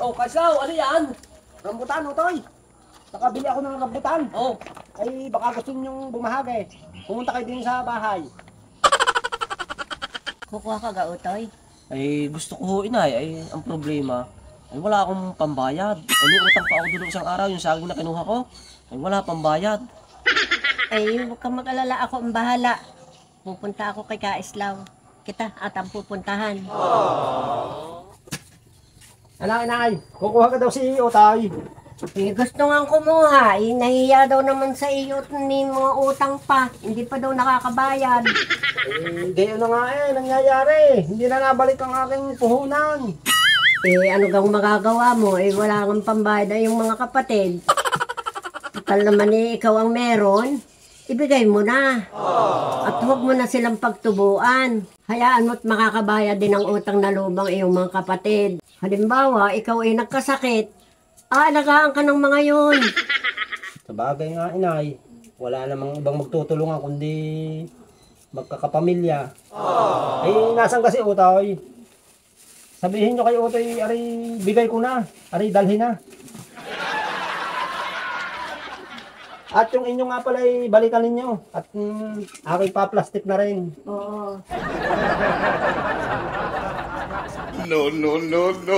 Oh, Kaslaw, ano yan? Rambutan, Utoy. Nakabili ako ng rambutan. Oh, Ay, baka gusto ninyong bumahag eh. Pumunta kayo din sa bahay. Kukuha ka ga, Utoy? ay gusto ko ho, inay. Ay, ang problema, ay wala akong pambayad. Ay, may utang pa ako doon isang araw, yung saging na kinuha ko. Ay, wala pambayad. Ay, huwag kang mag-alala, ako ang bahala. Pupunta ako kay Kaislaw. Kita at ang pupuntahan. Anak, inay, kukuha ka daw si Utoy. Eh, gusto nga kumuha. Eh, nahiya daw naman sa iyo ni mga utang pa. Hindi pa daw nakakabayad. Eh, gayon na nga nangyayari. Hindi na nabalik ang aking puhunan. Eh, ano gang magagawa mo? Eh, wala kang pambayad na yung mga kapatid. Total naman eh, ikaw ang meron. Ibigay mo na. At huwag mo na silang pagtubuan. Hayaan mo't makakabayad din ang utang na lubang iyong mga kapatid. Halimbawa, ikaw ay nagkasakit. Aalagaan ka ng mga yun. Sa bagay nga, inay, wala namang ibang magtutulungan kundi magkakapamilya. Eh, nasan kasi Utoy? Sabihin nyo kay Utoy, ari, bigay ko na. Ari, dalhin na. At yung inyo nga pala, balikan ninyo. At aking pa-plastic na rin. Oo. No, no, no, no.